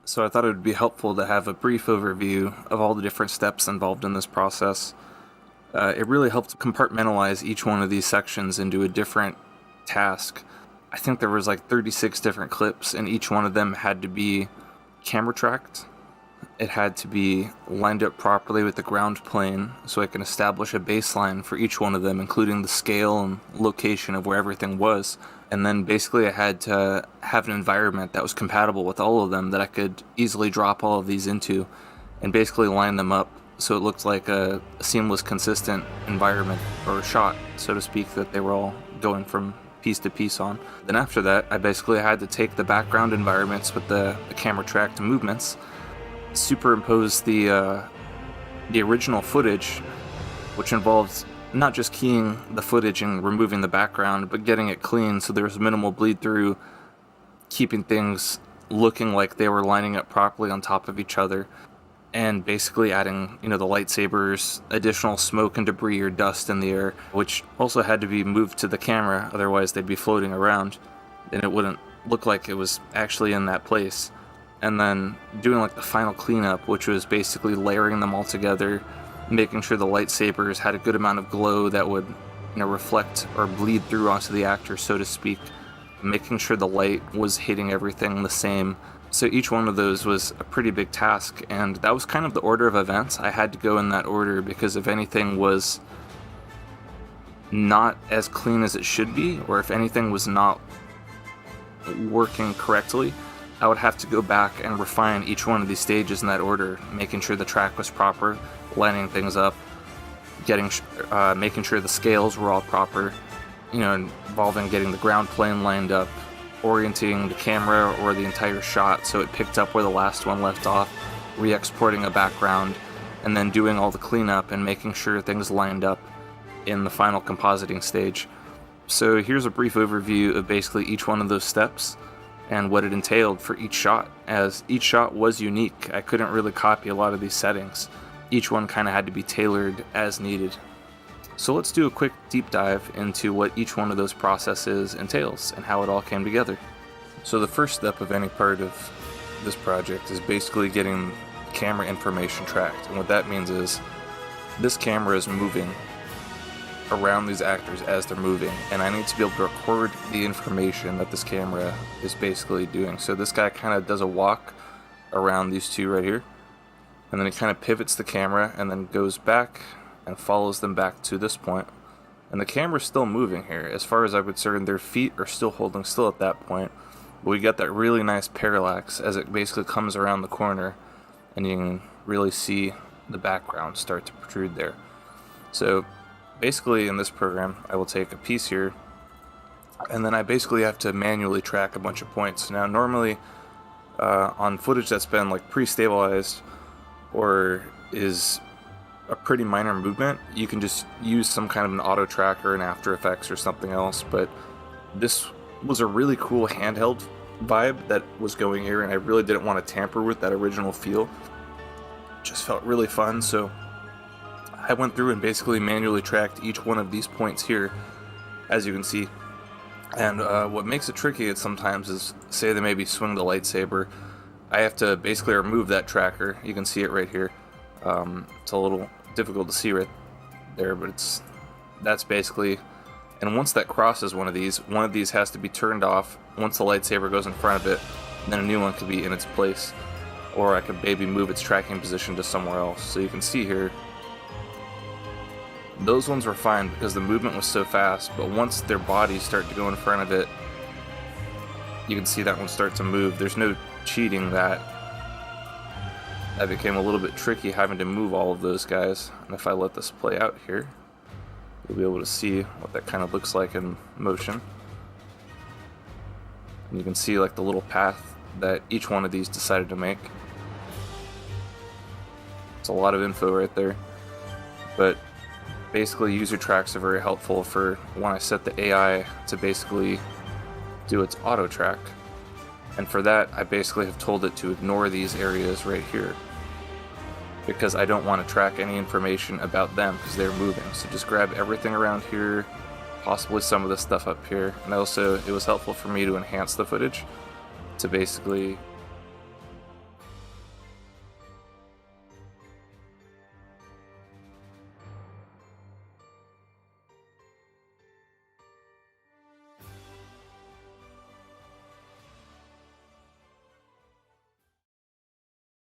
So I thought it would be helpful to have a brief overview of all the different steps involved in this process. It really helped compartmentalize each one of these sections into a different task. I think there was like 36 different clips, and each one of them had to be camera tracked. It had to be lined up properly with the ground plane so I can establish a baseline for each one of them, including the scale and location of where everything was. And then basically I had to have an environment that was compatible with all of them that I could easily drop all of these into and basically line them up so it looked like a seamless, consistent environment or shot, so to speak, that they were all going from piece to piece on. Then after that, I basically had to take the background environments with the camera tracked movements, superimpose the original footage, which involves not just keying the footage and removing the background, but getting it clean so there was minimal bleed through, keeping things looking like they were lining up properly on top of each other, and basically adding, the lightsabers, additional smoke and debris or dust in the air, which also had to be moved to the camera, otherwise they'd be floating around and it wouldn't look like it was actually in that place. And then doing like the final cleanup, which was basically layering them all together, making sure the lightsabers had a good amount of glow that would, reflect or bleed through onto the actor, so to speak, making sure the light was hitting everything the same. So each one of those was a pretty big task, and that was kind of the order of events. I had to go in that order because if anything was not as clean as it should be, or if anything was not working correctly, I would have to go back and refine each one of these stages in that order, making sure the track was proper, lining things up, making sure the scales were all proper, involving getting the ground plane lined up, orienting the camera or the entire shot so it picked up where the last one left off, re-exporting a background, and then doing all the cleanup and making sure things lined up in the final compositing stage. So here's a brief overview of basically each one of those steps and what it entailed for each shot, as each shot was unique. I couldn't really copy a lot of these settings. Each one kind of had to be tailored as needed. So let's do a quick deep dive into what each one of those processes entails and how it all came together. So the first step of any part of this project is basically getting camera information tracked. And what that means is this camera is moving around these actors as they're moving, and I need to be able to record the information that this camera is basically doing. So this guy kind of does a walk around these two right here, and then he kind of pivots the camera and then goes back and follows them back to this point. And the camera's still moving here. As far as I'm concerned, their feet are still holding still at that point. But we get that really nice parallax as it basically comes around the corner, and you can really see the background start to protrude there. So basically in this program, I will take a piece here, and then I basically have to manually track a bunch of points. Now normally on footage that's been like pre-stabilized or is a pretty minor movement, you can just use some kind of an auto tracker in After Effects or something else, but this was a really cool handheld vibe that was going here, and I really didn't want to tamper with that original feel. It just felt really fun, so I went through and basically manually tracked each one of these points here, as you can see. And what makes it tricky sometimes is, say they maybe swing the lightsaber, I have to basically remove that tracker. You can see it right here. It's a little difficult to see right there, but that's basically, and once that crosses one of these has to be turned off once the lightsaber goes in front of it, and then a new one could be in its place, or I could maybe move its tracking position to somewhere else. So you can see here, those ones were fine because the movement was so fast, but once their bodies start to go in front of it, you can see that one start to move. There's no cheating that. That became a little bit tricky having to move all of those guys, and if I let this play out here, you'll be able to see what that kind of looks like in motion. And you can see like the little path that each one of these decided to make. It's a lot of info right there, but basically user tracks are very helpful for when I set the AI to basically do its auto track. And for that, I basically have told it to ignore these areas right here, because I don't want to track any information about them because they're moving. So just grab everything around here, possibly some of the stuff up here. And also, it was helpful for me to enhance the footage to basically